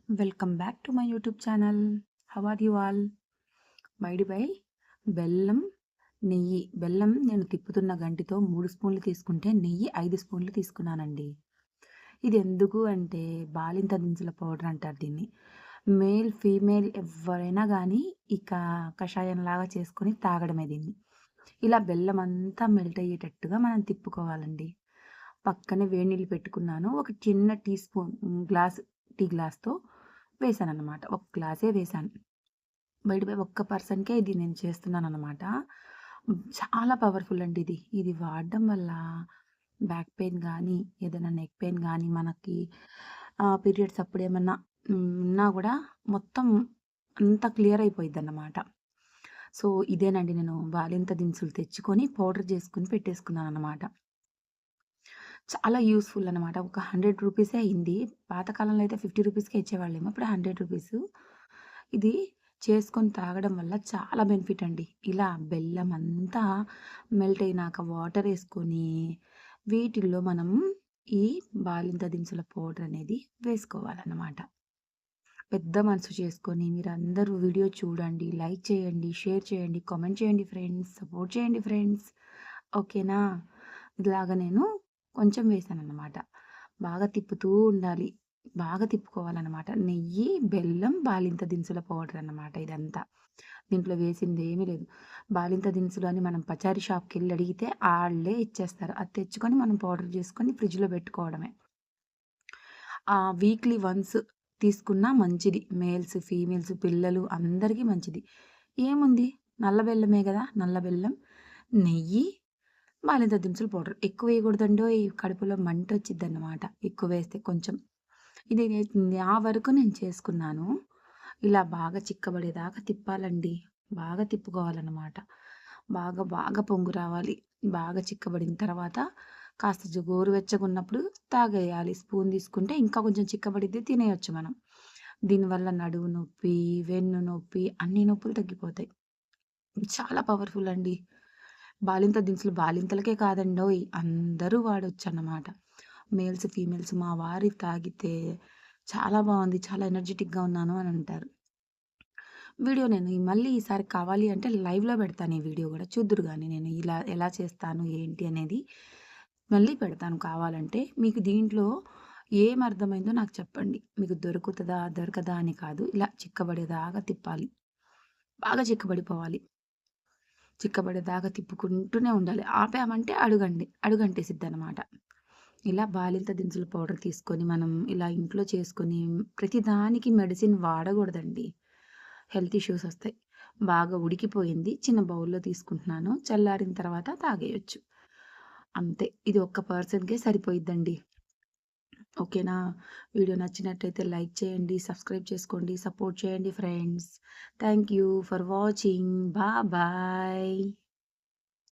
Welcome back to my YouTube channel. How are you all? బై బెల్లం, నెయ్యి. బెల్లం నేను తిప్పుతున్న గంటితో 3 స్పూన్లు తీసుకుంటే, నెయ్యి 5 స్పూన్లు తీసుకున్నానండి. ఇది ఎందుకు అంటే బాలింత దినుసుల పౌడర్ అంటారు దీన్ని. మేల్, ఫీమేల్ ఎవ్వరైనా కానీ ఇక కషాయంలాగా చేసుకొని తాగడమే దీన్ని. ఇలా బెల్లం అంతా మెల్ట్ అయ్యేటట్టుగా మనం తిప్పుకోవాలండి. పక్కనే వేడి నీళ్ళు పెట్టుకున్నాను. ఒక చిన్న టీ స్పూన్ టీ గ్లాస్‌తో వేశాననమాట. ఒక గ్లాసే వేశాను. ఒక్క పర్సన్‌కే ఇది నేను చేస్తున్నాననమాట. చాలా పవర్‌ఫుల్ అండి ఇది. ఇది వాడడం వల్ల బ్యాక్ పెయిన్ గానీ, ఏదైనా నెక్ పెయిన్ గానీ, మనకి పీరియడ్స్ అప్పుడేమన్నా ఉన్నా గూడా మొత్తం అంతా క్లియర్ అయిపోయిద్దన్నమాట. సో, ఇదేనండి నేను బాలింత దినుసులు తెచ్చుకొని పౌడర్ చేసుకొని పెట్టేసుకున్నాననమాట. చాలా యూజ్‌ఫుల్ అనమాట. ఒక 100 రూపీసే అయింది. పాత కాలంలో అయితే 50 రూపీస్‌కే ఇచ్చేవాళ్ళేమో. ఇప్పుడు 100 రూపీసు. ఇది చేసుకొని తాగడం వల్ల చాలా బెనిఫిట్ అండి. ఇలా బెల్లం అంతా మెల్ట్ అయినాక వాటరేసుకొని, వీటిల్లో మనం ఈ బాలింత దినుసుల పౌడర్ అనేది వేసుకోవాలన్నమాట. పెద్ద మనసు చేసుకొని మీరందరూ వీడియో చూడండి, లైక్ చేయండి, షేర్ చేయండి, కామెంట్ చేయండి ఫ్రెండ్స్, సపోర్ట్ చేయండి ఫ్రెండ్స్. ఓకేనా? ఇలాగ నేను కొంచెం వేశానన్నమాట. బాగా తిప్పుతూ ఉండాలి. బాగా తిప్పుకోవాలన్నమాట. నెయ్యి, బెల్లం, బాలింత దినుసుల పౌడర్ అన్నమాట ఇదంతా. దీంట్లో వేసిందేమీ లేదు. బాలింత దినుసులు అని మనం పచారీ షాప్‌కెళ్ళి అడిగితే ఆళ్ళే ఇచ్చేస్తారు. అది తెచ్చుకొని మనం పౌడర్ చేసుకొని ఫ్రిడ్జ్‌లో పెట్టుకోవడమే. వీక్లీ వన్స్ తీసుకున్నా మంచిది. మేల్స్, ఫీమేల్స్, పిల్లలు అందరికీ మంచిది. ఏముంది నల్ల బెల్లమే గదా! నల్ల బెల్లం, నెయ్యి, బాలింత దినుసుల పౌడర్. ఎక్కువేయకూడదండోయ్! కడుపులో మంటొచ్చిద్దన్నమాట ఎక్కువేస్తే కొంచెం. ఇది నా వరకు నేను చేసుకున్నాను. ఇలా బాగా చిక్కబడేదాకా తిప్పాలండి. బాగా తిప్పుకోవాలన్నమాట. బాగా పొంగు రావాలి. బాగా చిక్కబడిన తర్వాత కాస్త గోరువెచ్చగున్నప్పుడు తాగేయాలి. స్పూన్ తీసుకుంటే ఇంకా కొంచెం చిక్కబడిద్ది తినేయొచ్చు మనం. దీనివల్ల నడుము నొప్పి, వెన్ను నొప్పి అన్ని నొప్పులు తగ్గిపోతాయి. చాలా పవర్‌ఫుల్ అండి. బాలింత దినుసులు బాలింతలకే కాదండోయ్! అందరూ వాడొచ్చన్నమాట. మేల్స్, ఫీమేల్స్ మా వారు తాగితే చాలా బావుంది. చాలా ఎనర్జిటిక్‌గా ఉన్నాను అని అంటారు. వీడియో నేను మళ్ళీ ఈసారి కావాలి అంటే లైవ్‌లో పెడతాను ఈ వీడియో గూడా. చూద్దురు గానీ నేను ఇలా ఎలా చేస్తాను, ఏంటి అనేది మళ్ళీ పెడతాను కావాలంటే. మీకు దీంట్లో ఏం అర్థమైందో నాకు చెప్పండి. మీకు దొరుకుతదా, దొరకదా అని కాదు. ఇలా చిక్కబడేదాకా తిప్పాలి. బాగా చిక్కబడిపోవాలి. చిక్కబడేదాకా తిప్పుకుంటూనే ఉండాలి. ఆపామంటే అడుగంటేసిద్దనమాట. ఇలా బాలింత దినుసుల పౌడర్ తీసుకొని మనం ఇలా ఇంట్లో చేసుకొని ప్రతిదానికి మెడిసిన్ వాడగూడదండి. హెల్త్ ఇష్యూస్ ఒస్తాయి. బాగా ఉడికిపోయింది. చిన్న బౌల్‌లో తీసుకుంటున్నాను. చల్లారిన తర్వాత తాగేయొచ్చు. అంతే. ఇది ఒక్క పర్సన్‌కే సరిపోయిద్దండి. ఓకేనా? వీడియో నచ్చినట్టయితే లైక్ చేయండి, సబ్స్క్రైబ్ చేసుకోండి, సపోర్ట్ చేయండి friends. Thank you for watching. Bye.